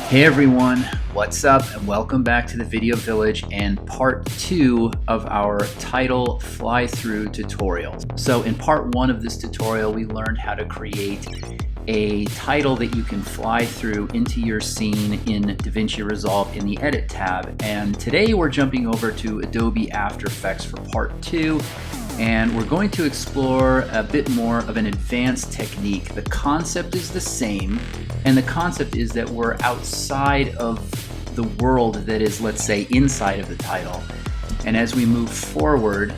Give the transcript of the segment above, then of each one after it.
Hey everyone, what's up and welcome back to the Video Village and part 2 of our title fly-through tutorial. So in part 1 of this tutorial we learned how to create a title that you can fly through into your scene in DaVinci Resolve in the Edit tab, and today we're jumping over to Adobe After Effects for part 2. And we're going to explore a bit more of an advanced technique. The concept is the same, and the concept is that we're outside of the world that is, let's say, inside of the title. And as we move forward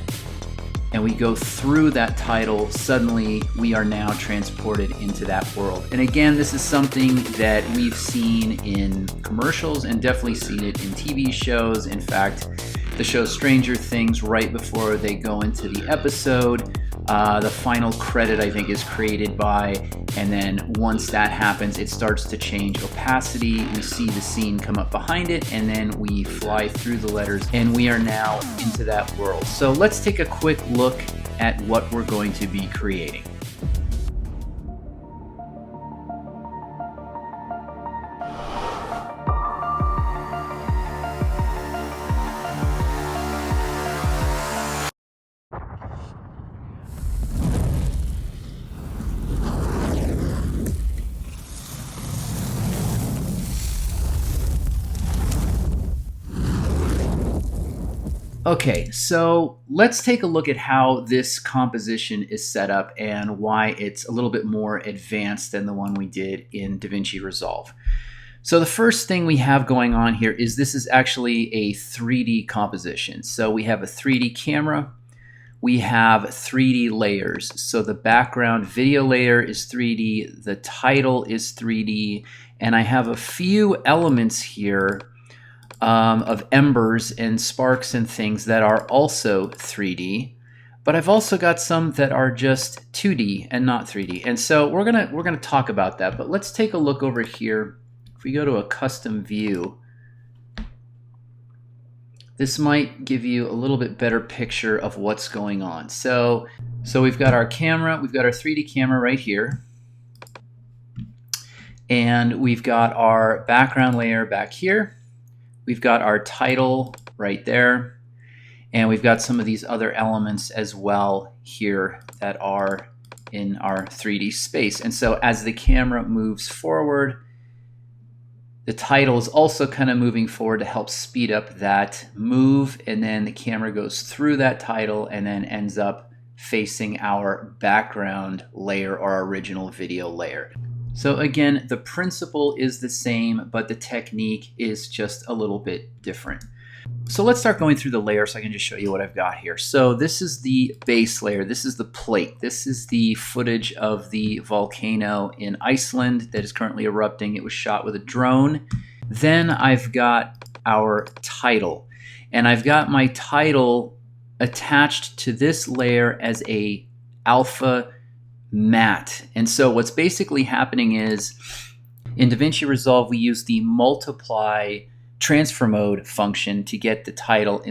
and we go through that title, suddenly we are now transported into that world. And again, this is something that we've seen in commercials and definitely seen it in TV shows. In fact, the show Stranger Things, right before they go into the episode, the final credit I think is created by, and then once that happens it starts to change opacity, we see the scene come up behind it, and then we fly through the letters and we are now into that world. So let's take a quick look at what we're going to be creating. Okay, so let's take a look at how this composition is set up and why it's a little bit more advanced than the one we did in DaVinci Resolve. So the first thing we have going on here is this is actually a 3D composition. So we have a 3D camera, we have 3D layers. So the background video layer is 3D, the title is 3D, and I have a few elements here of embers and sparks and things that are also 3D, but I've also got some that are just 2D and not 3D. And so we're gonna talk about that. But let's take a look over here. If we go to a custom view, this might give you a little bit better picture of what's going on. So we've got our camera, we've got our 3D camera right here, and we've got our background layer back here. We've got our title right there, and we've got some of these other elements as well here that are in our 3D space. And so as the camera moves forward, the title is also kind of moving forward to help speed up that move, and then the camera goes through that title and then ends up facing our background layer or our original video layer. So again, the principle is the same, but the technique is just a little bit different. So let's start going through the layer so I can just show you what I've got here. So this is the base layer. This is the plate. This is the footage of the volcano in Iceland that is currently erupting. It was shot with a drone. Then I've got our title, and I've got my title attached to this layer as a alpha matte. And so what's basically happening is in DaVinci Resolve we use the multiply transfer mode function to get the title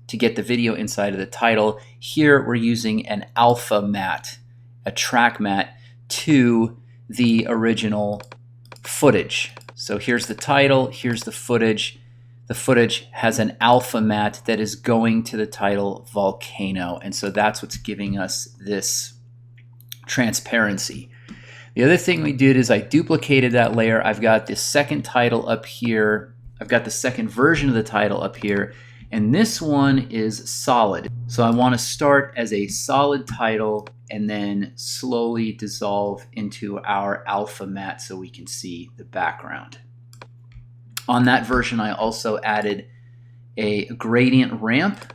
to get the video inside of the title. Here we're using an alpha matte, a track matte, to the original footage. So here's the title, here's the footage. The footage has an alpha matte that is going to the title volcano, and so that's what's giving us this transparency. The other thing we did is I duplicated that layer. I've got the second title up here. I've got the second version of the title up here, and this one is solid. So I want to start as a solid title and then slowly dissolve into our alpha matte so we can see the background. On that version, I also added a gradient ramp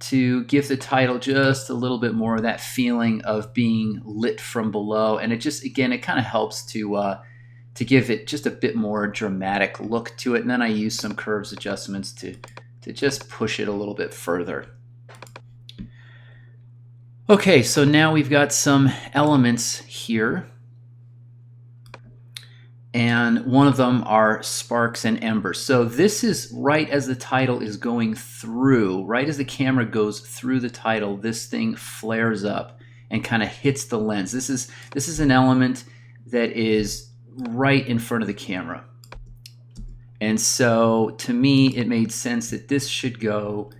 to give the title just a little bit more of that feeling of being lit from below, and it just, again, it kind of helps to give it just a bit more dramatic look to it. And then I use some curves adjustments to just push it a little bit further. Okay, so now we've got some elements here, and one of them are sparks and embers. So this is right as the title is going through, right as the camera goes through the title, this thing flares up and kind of hits the lens. This is an element that is right in front of the camera. And so to me, it made sense that this should go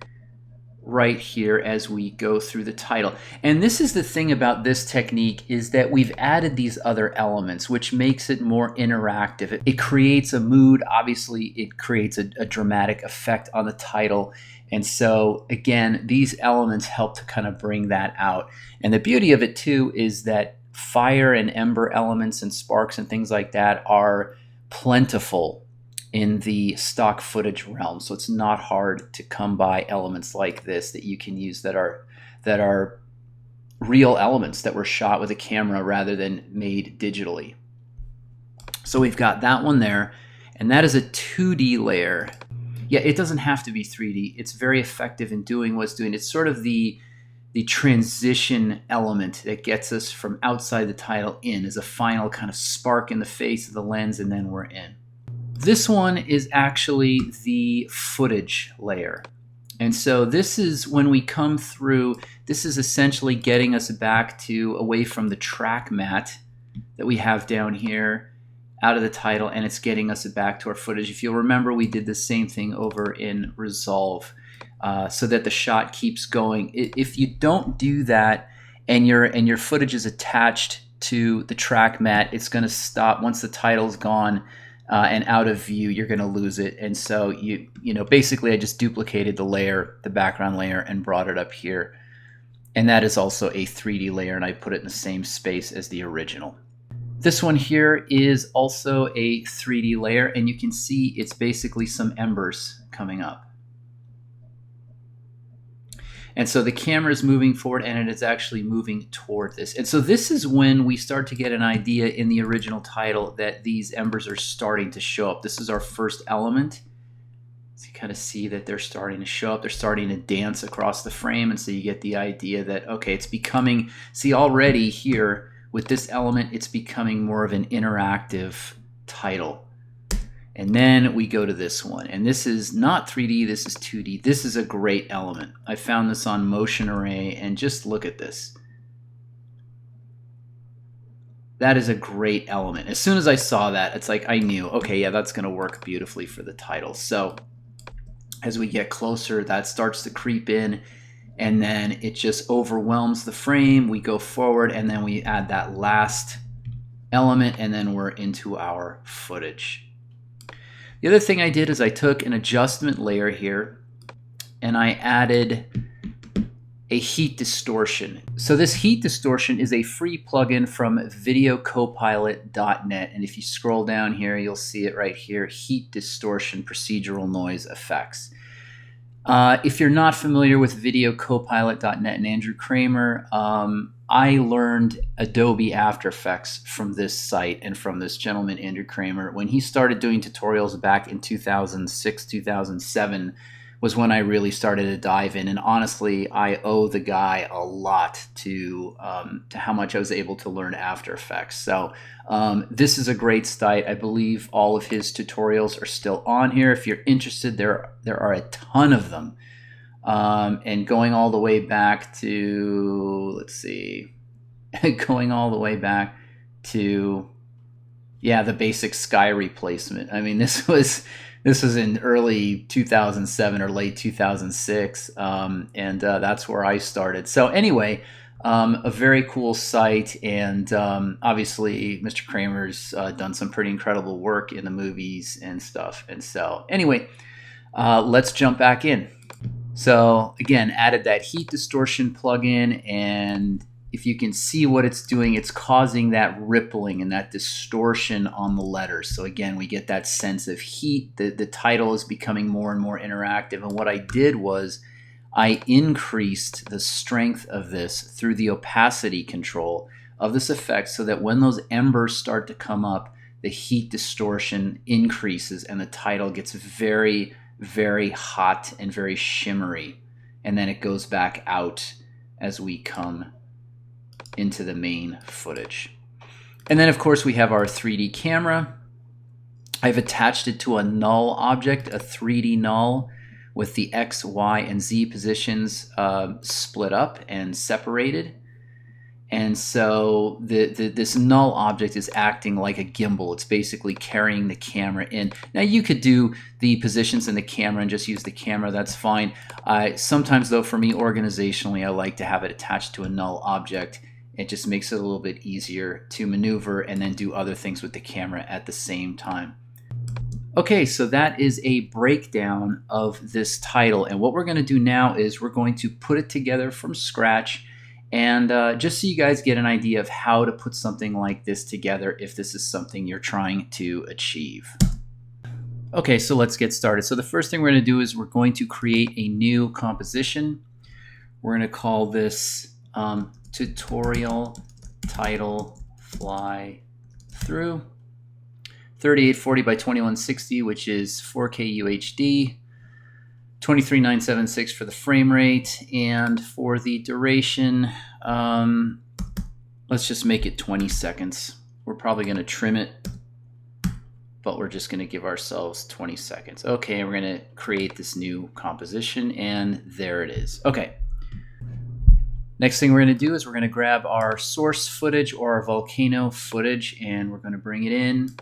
right here as we go through the title. And this is the thing about this technique, is that we've added these other elements, which makes it more interactive. It creates a mood. Obviously, it creates a dramatic effect on the title. And so again, these elements help to kind of bring that out. And the beauty of it too is that fire and ember elements and sparks and things like that are plentiful in the stock footage realm, so it's not hard to come by elements like this that you can use that are real elements that were shot with a camera rather than made digitally. So we've got that one there, and that is a 2D layer. Yeah, it doesn't have to be 3D. It's very effective in doing what's doing. It's sort of the transition element that gets us from outside the title in, as a final kind of spark in the face of the lens, and then we're in. This one is actually the footage layer. And so this is when we come through, this is essentially getting us back to away from the track matte that we have down here, out of the title, and it's getting us back to our footage. If you'll remember, we did the same thing over in Resolve, so that the shot keeps going. If you don't do that and your footage is attached to the track matte, it's going to stop once the title's gone. And out of view, you're going to lose it. And so you know, basically I just duplicated the layer, the background layer, and brought it up here. And that is also a 3D layer, and I put it in the same space as the original. This one here is also a 3D layer, and you can see it's basically some embers coming up. And so the camera is moving forward, and it is actually moving toward this. And so this is when we start to get an idea in the original title that these embers are starting to show up. This is our first element. So you kind of see that they're starting to show up. They're starting to dance across the frame. And so you get the idea that, okay, it's becoming, see already here with this element, it's becoming more of an interactive title. And then we go to this one, and this is not 3D, this is 2D. This is a great element. I found this on Motion Array, and just look at this. That is a great element. As soon as I saw that, it's like I knew, okay, yeah, that's going to work beautifully for the title. So as we get closer, that starts to creep in, and then it just overwhelms the frame. We go forward, and then we add that last element, and then we're into our footage. The other thing I did is I took an adjustment layer here, and I added a heat distortion. So this heat distortion is a free plugin from videocopilot.net, and if you scroll down here, you'll see it right here, heat distortion procedural noise effects. If you're not familiar with videocopilot.net and Andrew Kramer, I learned Adobe After Effects from this site and from this gentleman, Andrew Kramer. When he started doing tutorials back in 2006, 2007 was when I really started to dive in. And honestly, I owe the guy a lot to how much I was able to learn After Effects. So this is a great site. I believe all of his tutorials are still on here. If you're interested, there are a ton of them. And going all the way back to, let's see, going all the way back to, yeah, the basic sky replacement. I mean, this was in early 2007 or late 2006, and that's where I started. So anyway, a very cool site, and obviously Mr. Kramer's done some pretty incredible work in the movies and stuff. And so anyway, let's jump back in. So again, added that heat distortion plugin, and if you can see what it's doing, it's causing that rippling and that distortion on the letters. So again, we get that sense of heat. The title is becoming more and more interactive. And what I did was I increased the strength of this through the opacity control of this effect so that when those embers start to come up, the heat distortion increases and the title gets very, very hot and very shimmery, and then it goes back out as we come into the main footage. And then of course we have our 3D camera. I've attached it to a null object, a 3D null with the X, Y, and Z positions split up and separated. And so this null object is acting like a gimbal. It's basically carrying the camera in. Now you could do the positions in the camera and just use the camera, that's fine. Sometimes though, for me organizationally, I like to have it attached to a null object. It just makes it a little bit easier to maneuver and then do other things with the camera at the same time. Okay, so that is a breakdown of this title. And what we're going to do now is we're going to put it together from scratch. And just so you guys get an idea of how to put something like this together if this is something you're trying to achieve. Okay, so let's get started. So the first thing we're going to do is we're going to create a new composition. We're going to call this tutorial title fly through. 3840 by 2160, which is 4K UHD. 23976 for the frame rate, and for the duration, let's just make it 20 seconds. We're probably going to trim it, but we're just going to give ourselves 20 seconds. Okay, we're going to create this new composition, and there it is. Okay. Next thing we're going to do is we're going to grab our source footage or our volcano footage, and we're going to bring it in.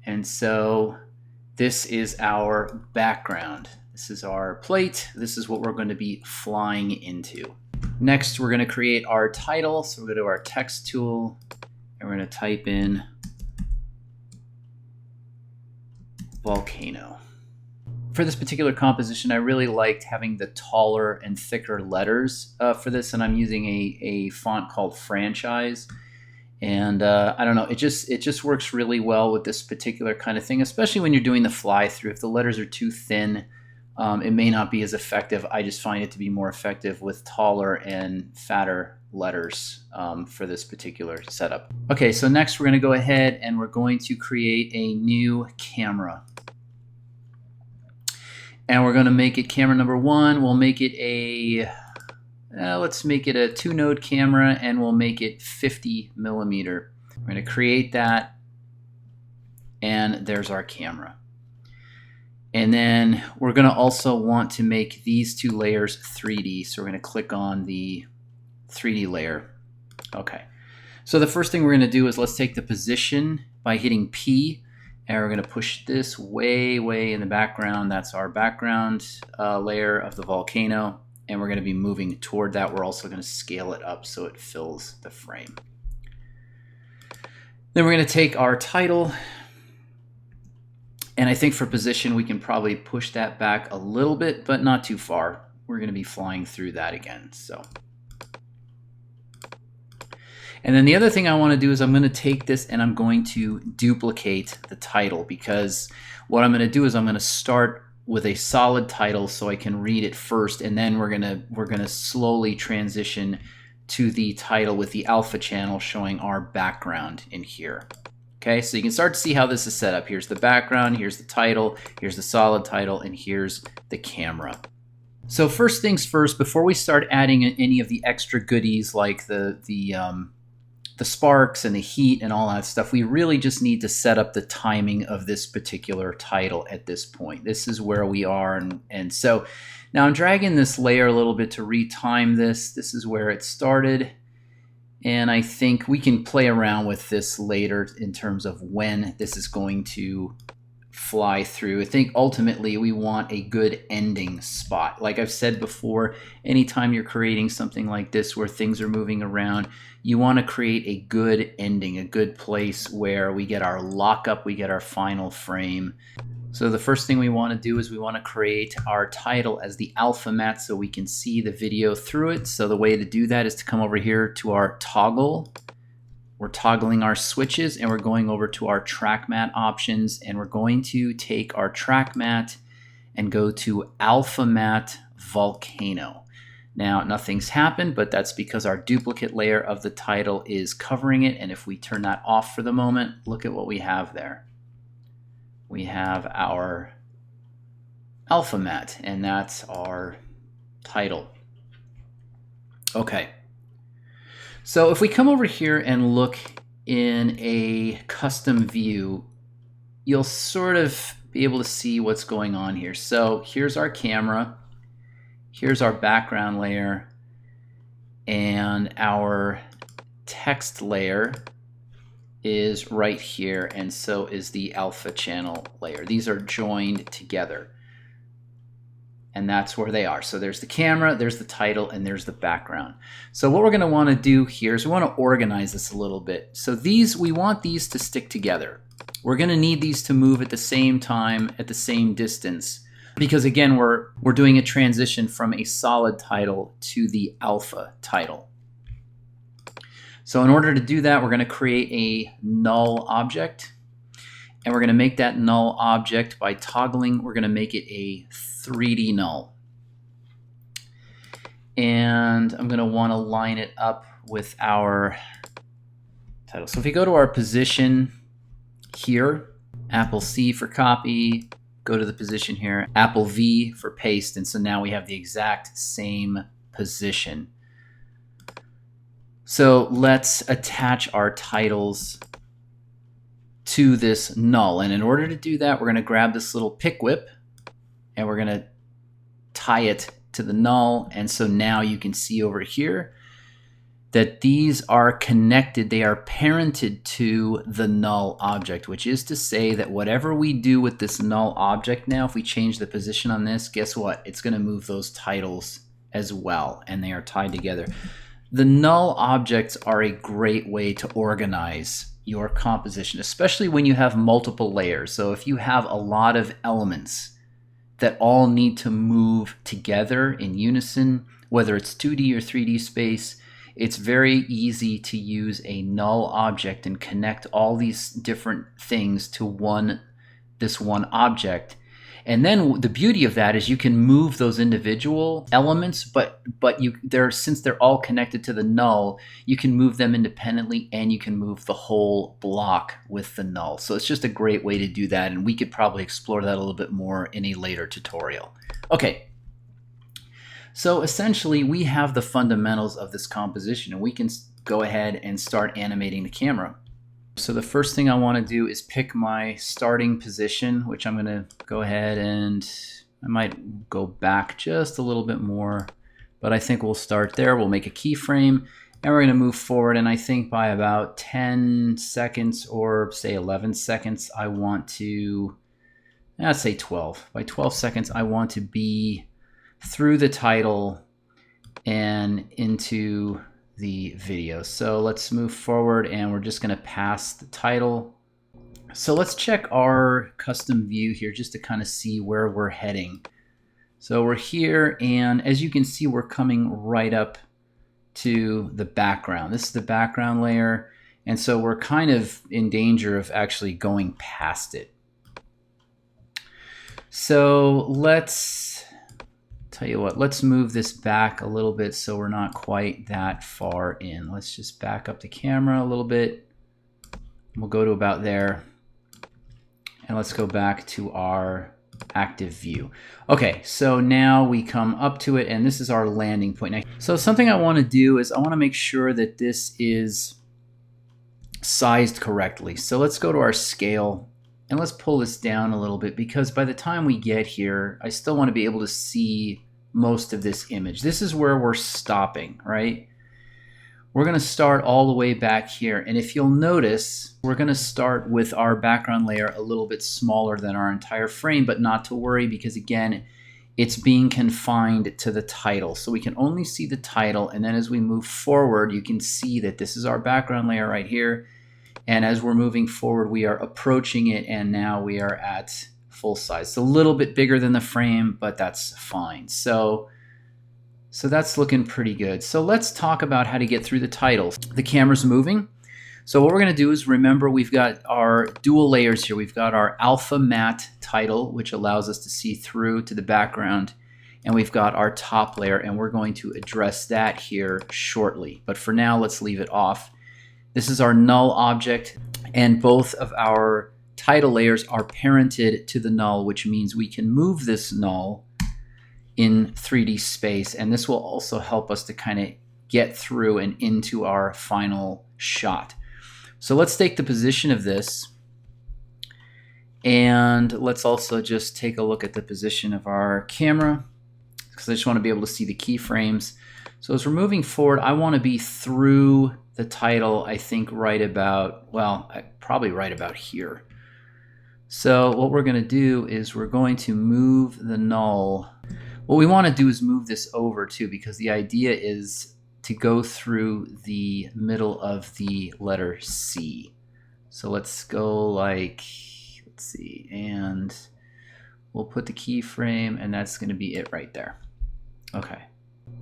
And so this is our background. This is our plate. This is what we're going to be flying into. Next, we're going to create our title. So we're going to do our text tool, and we're going to type in volcano. For this particular composition, I really liked having the taller and thicker letters for this, and I'm using a font called Franchise. And I don't know, it just works really well with this particular kind of thing, especially when you're doing the fly through. If the letters are too thin, it may not be as effective. I just find it to be more effective with taller and fatter letters for this particular setup. Okay, so next we're going to go ahead and we're going to create a new camera. And we're going to make it camera number 1. We'll make it a, let's make it a 2-node camera, and we'll make it 50 millimeter. We're going to create that, and there's our camera. And then we're going to also want to make these 2 layers 3D. So we're going to click on the 3D layer. Okay. So the first thing we're going to do is let's take the position by hitting P, and we're going to push this way, way in the background. That's our background layer of the volcano. And we're going to be moving toward that. We're also going to scale it up so it fills the frame. Then we're going to take our title. And I think for position, we can probably push that back a little bit, but not too far. We're going to be flying through that again. So, and then the other thing I want to do is I'm going to take this and I'm going to duplicate the title, because what I'm going to do is I'm going to start with a solid title so I can read it first, and then we're gonna slowly transition to the title with the alpha channel showing our background in here. Okay, so you can start to see how this is set up. Here's the background, here's the title, here's the solid title, and here's the camera. So first things first, before we start adding any of the extra goodies like the sparks and the heat and all that stuff, we really just need to set up the timing of this particular title at this point. This is where we are, and so now I'm dragging this layer a little bit to retime this. This is where it started, and I think we can play around with this later in terms of when this is going to fly through. I think ultimately we want a good ending spot. Like I've said before, anytime you're creating something like this where things are moving around, you want to create a good ending, a good place where we get our lockup, we get our final frame. So the first thing we want to do is we want to create our title as the alpha matte so we can see the video through it. So the way to do that is to come over here to our toggle. We're toggling our switches, and we're going over to our track matte options, and we're going to take our track matte and go to alpha matte volcano. Now nothing's happened, but that's because our duplicate layer of the title is covering it, and if we turn that off for the moment, look at what we have there. We have our alpha matte, and that's our title. Okay. So if we come over here and look in a custom view, you'll sort of be able to see what's going on here. So here's our camera, here's our background layer, and our text layer is right here, and so is the alpha channel layer. These are joined together, and that's where they are. So there's the camera, there's the title, and there's the background. So what we're going to want to do here is we want to organize this a little bit. So these, we want these to stick together. We're going to need these to move at the same time, at the same distance, because again, we're doing a transition from a solid title to the alpha title. So in order to do that, we're going to create a null object, and we're going to make that null object by toggling. We're going to make it a 3D null. And I'm going to want to line it up with our title. So if we go to our position here, Apple C for copy, go to the position here, Apple V for paste, and so now we have the exact same position. So let's attach our titles to this null. And in order to do that, we're going to grab this little pick whip and we're going to tie it to the null. And so now you can see over here that these are connected. They are parented to the null object, which is to say that whatever we do with this null object now, if we change the position on this, guess what? It's going to move those titles as well, and they are tied together. The null objects are a great way to organize your composition, especially when you have multiple layers. So if you have a lot of elements that all need to move together in unison, whether it's 2D or 3D space, it's very easy to use a null object and connect all these different things to this one object. And then the beauty of that is you can move those individual elements, but since they're all connected to the null, you can move them independently, and you can move the whole block with the null. So it's just a great way to do that, and we could probably explore that a little bit more in a later tutorial. Okay, so essentially we have the fundamentals of this composition, and we can go ahead and start animating the camera. So the first thing I want to do is pick my starting position, which I'm going to go ahead and I might go back just a little bit more, but I think we'll start there. We'll make a keyframe and we're going to move forward. And I think by about 10 seconds or say 11 seconds, I want to, let's say 12. By 12 seconds, I want to be through the title and into the video. So let's move forward, and we're just going to pass the title. So let's check our custom view here just to kind of see where we're heading. So we're here, and as you can see, we're coming right up to the background. This is the background layer, and so we're kind of in danger of actually going past it. So let's tell you what, let's move this back a little bit so we're not quite that far in. Let's just back up the camera a little bit. We'll go to about there. And let's go back to our active view. Okay, so now we come up to it, and this is our landing point. Now, so something I want to do is I want to make sure that this is sized correctly. So let's go to our scale. And let's pull this down a little bit, because by the time we get here, I still want to be able to see most of this image. This is where we're stopping, right? We're going to start all the way back here. And if you'll notice, we're going to start with our background layer a little bit smaller than our entire frame, but not to worry, because again, it's being confined to the title. So we can only see the title. And then as we move forward, you can see that this is our background layer right here. And as we're moving forward, we are approaching it, and now we are at full size. It's a little bit bigger than the frame, but that's fine. So that's looking pretty good. So let's talk about how to get through the titles. The camera's moving. So what we're going to do is, remember, we've got our dual layers here. We've got our alpha matte title, which allows us to see through to the background. And we've got our top layer, and we're going to address that here shortly. But for now, let's leave it off. This is our null object, and both of our title layers are parented to the null, which means we can move this null in 3D space, and this will also help us to kind of get through and into our final shot. So let's take the position of this, and let's also just take a look at the position of our camera, because I just want to be able to see the keyframes. So as we're moving forward, I want to be through the title, I think right about, well, probably right about here. So what we're going to do is we're going to move the null. What we want to do is move this over too, because the idea is to go through the middle of the letter C. So let's go like, let's see, and we'll put the keyframe, and that's going to be it right there. Okay.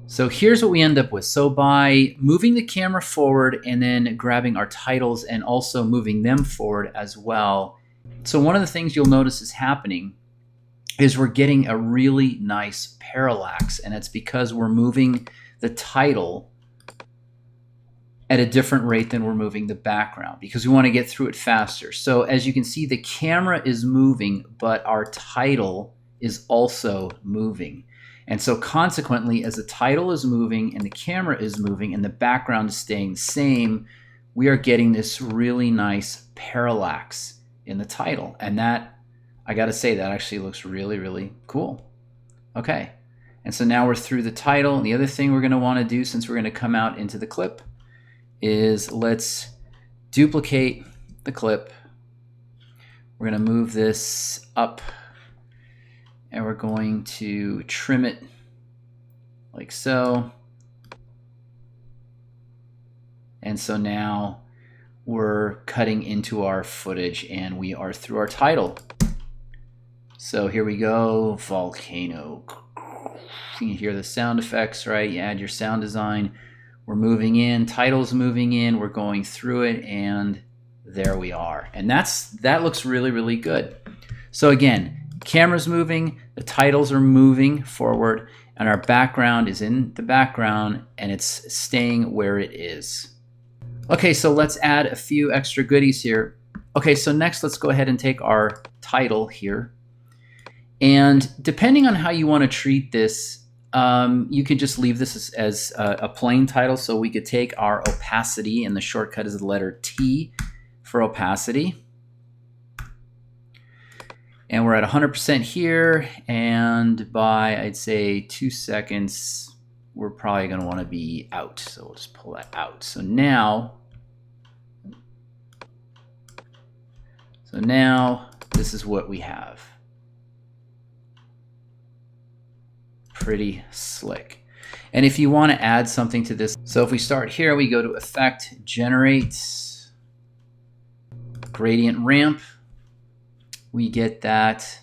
So here's what we end up with. So by moving the camera forward and then grabbing our titles and also moving them forward as well. So one of the things you'll notice is happening is we're getting a really nice parallax, and it's because we're moving the title at a different rate than we're moving the background, because we want to get through it faster. So as you can see, the camera is moving, but our title is also moving. And so consequently, as the title is moving and the camera is moving and the background is staying the same, we are getting this really nice parallax in the title. And that, I gotta say, that actually looks really, really cool. Okay, and so now we're through the title. And the other thing we're gonna wanna do, since we're gonna come out into the clip, is let's duplicate the clip. We're gonna move this up, and we're going to trim it like so. And so now we're cutting into our footage and we are through our title. So here we go, volcano. You can hear the sound effects, right? You add your sound design. We're moving in, title's moving in, we're going through it, and there we are. And that looks really, really good. So again, camera's moving, the titles are moving forward, and our background is in the background, and it's staying where it is. Okay, so let's add a few extra goodies here. Okay, so next let's go ahead and take our title here. And depending on how you want to treat this, you could just leave this as a plain title. So we could take our opacity, and the shortcut is the letter T for opacity. And we're at 100% here, and by, I'd say, 2 seconds, we're probably going to want to be out. So we'll just pull that out. So now this is what we have. Pretty slick. And if you want to add something to this, so if we start here, we go to Effect, Generate, Gradient Ramp. We get that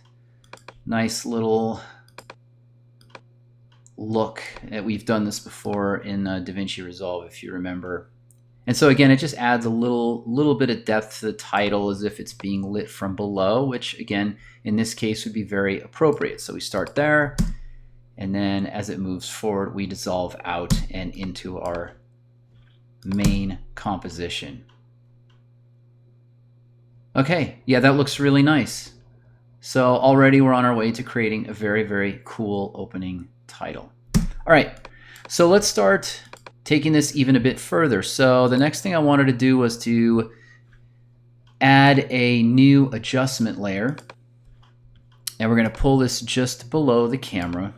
nice little look. We've done this before in DaVinci Resolve, if you remember. And so again, it just adds a little bit of depth to the title as if it's being lit from below, which again, in this case would be very appropriate. So we start there, and then as it moves forward, we dissolve out and into our main composition. Okay, yeah, that looks really nice. So already we're on our way to creating a very, very cool opening title. All right, so let's start taking this even a bit further. So the next thing I wanted to do was to add a new adjustment layer. And we're going to pull this just below the camera.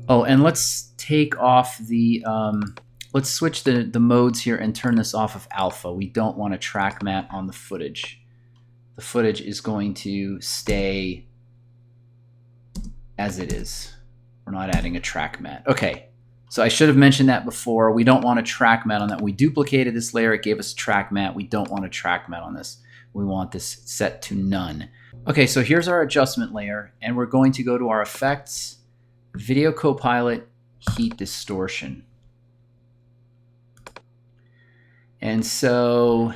Oh, and let's take off the, let's switch the modes here and turn this off of alpha. We don't want a track matte on the footage. The footage is going to stay as it is. We're not adding a track matte. Okay, so I should have mentioned that before. We don't want a track matte on that. We duplicated this layer. It gave us a track matte. We don't want a track matte on this. We want this set to none. Okay, so here's our adjustment layer, and we're going to go to our effects, Video Copilot, Heat Distortion. And so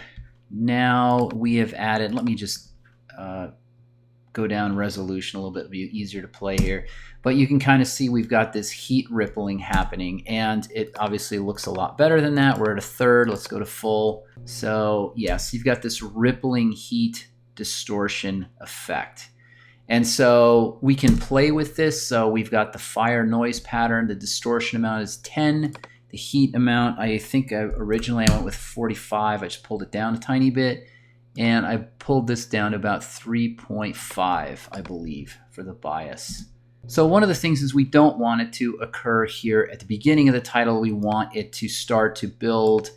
now we have added, let me just go down resolution a little bit, it'll be easier to play here. But you can kind of see we've got this heat rippling happening, and it obviously looks a lot better than that. We're at a third, let's go to full. So yes, you've got this rippling heat distortion effect. And so we can play with this. So we've got the fire noise pattern, the distortion amount is 10. The heat amount, I think originally I went with 45. I just pulled it down a tiny bit. And I pulled this down to about 3.5, I believe, for the bias. So one of the things is we don't want it to occur here at the beginning of the title. We want it to start to build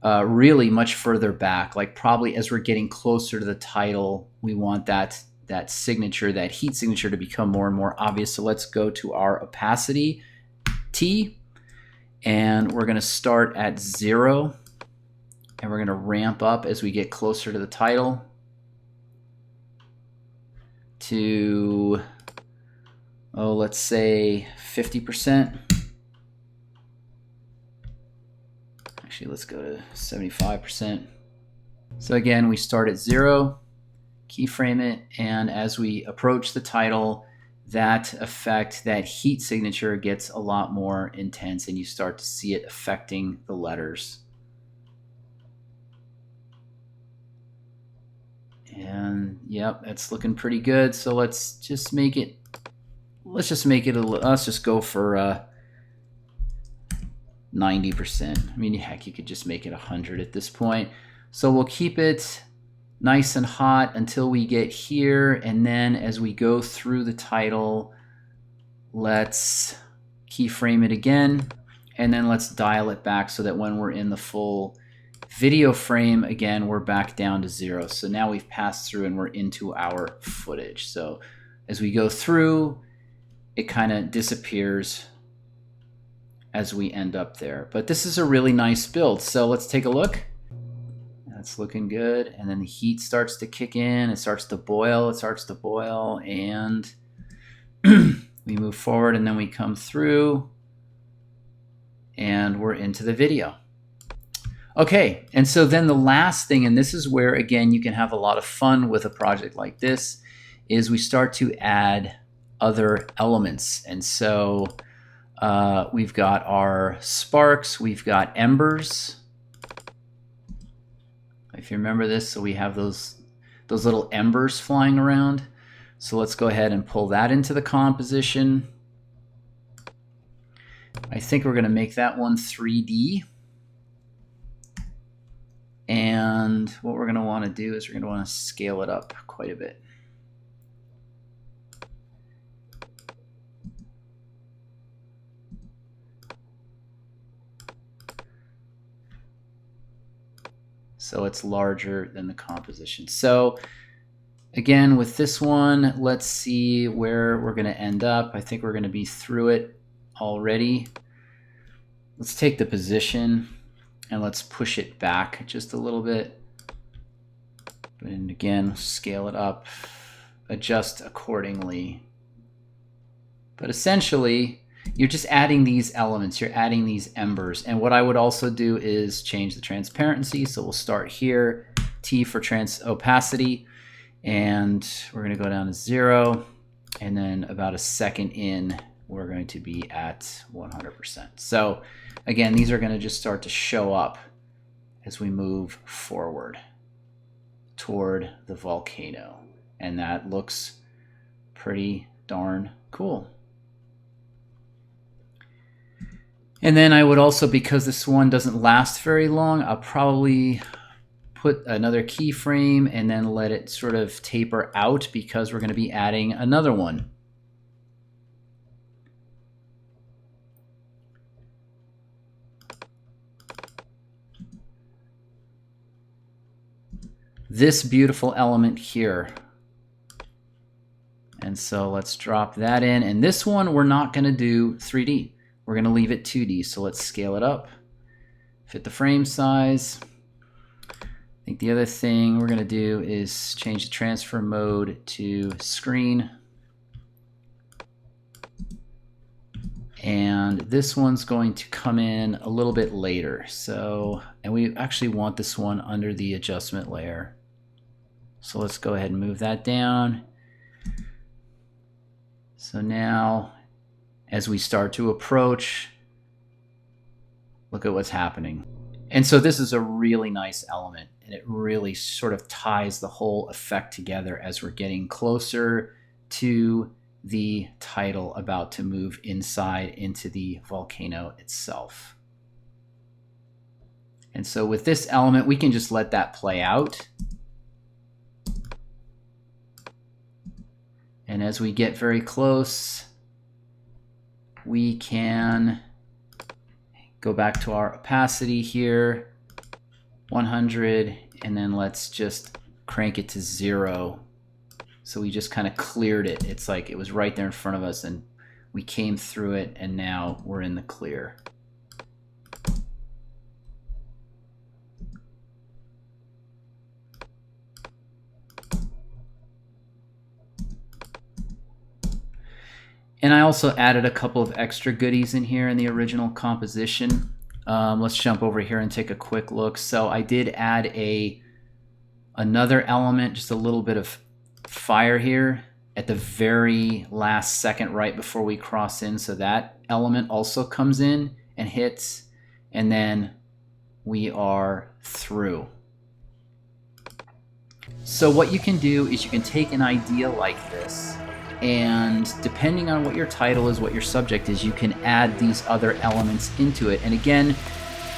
really much further back, like probably as we're getting closer to the title, we want that signature, that heat signature, to become more and more obvious. So let's go to our opacity T, and we're going to start at 0, and we're going to ramp up as we get closer to the title to, let's say 50%. Actually, let's go to 75%. So again, we start at 0, keyframe it, and as we approach the title, that effect, that heat signature, gets a lot more intense, and you start to see it affecting the letters. And yep, that's looking pretty good. So let's just make it, let's just go for 90%. I mean, heck, you could just make it 100 at this point. So we'll keep it nice and hot until we get here, and then as we go through the title, let's keyframe it again, and then let's dial it back so that when we're in the full video frame again, we're back down to 0. So now we've passed through and we're into our footage. So as we go through, it kind of disappears as we end up there. But this is a really nice build. So let's take a look. That's looking good. And then the heat starts to kick in. It starts to boil. And we move forward, and then we come through and we're into the video. Okay, and so then the last thing, and this is where, again, you can have a lot of fun with a project like this, is we start to add other elements. And so we've got our sparks, we've got embers. If you remember this, so we have those little embers flying around. So let's go ahead and pull that into the composition. I think we're going to make that one 3D. And what we're going to want to do is we're going to want to scale it up quite a bit. So it's larger than the composition. So again, with this one, let's see where we're going to end up. I think we're going to be through it already. Let's take the position and let's push it back just a little bit. And again, scale it up, adjust accordingly. But essentially, you're just adding these elements, you're adding these embers. And what I would also do is change the transparency. So we'll start here, T for opacity, and we're going to go down to 0. And then about a second in, we're going to be at 100%. So again, these are going to just start to show up as we move forward toward the volcano. And that looks pretty darn cool. And then I would also, because this one doesn't last very long, I'll probably put another keyframe and then let it sort of taper out, because we're going to be adding another one. This beautiful element here. And so let's drop that in. And this one, we're not going to do 3D. We're going to leave it 2D. So let's scale it up, fit the frame size. I think the other thing we're going to do is change the transfer mode to screen. And this one's going to come in a little bit later. So, and we actually want this one under the adjustment layer. So let's go ahead and move that down. So now, as we start to approach, look at what's happening. And so this is a really nice element, and it really sort of ties the whole effect together as we're getting closer to the title about to move inside into the volcano itself. And so with this element, we can just let that play out. And as we get very close, we can go back to our opacity here, 100, and then let's just crank it to 0. So we just kind of cleared it. It's like it was right there in front of us and we came through it, and now we're in the clear. And I also added a couple of extra goodies in here in the original composition. Let's jump over here and take a quick look. So I did add another element, just a little bit of fire here at the very last second right before we cross in. So that element also comes in and hits, and then we are through. So what you can do is you can take an idea like this, and depending on what your title is, what your subject is, you can add these other elements into it. And again,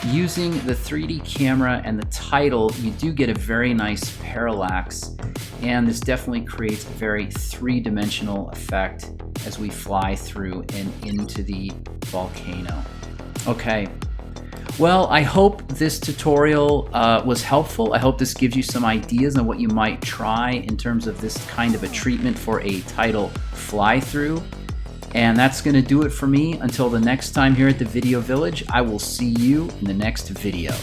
using the 3D camera and the title, you do get a very nice parallax, and this definitely creates a very three-dimensional effect as we fly through and into the volcano. Okay. Well, I hope this tutorial was helpful. I hope this gives you some ideas on what you might try in terms of this kind of a treatment for a title fly-through. And that's going to do it for me. Until the next time here at the Video Village, I will see you in the next video.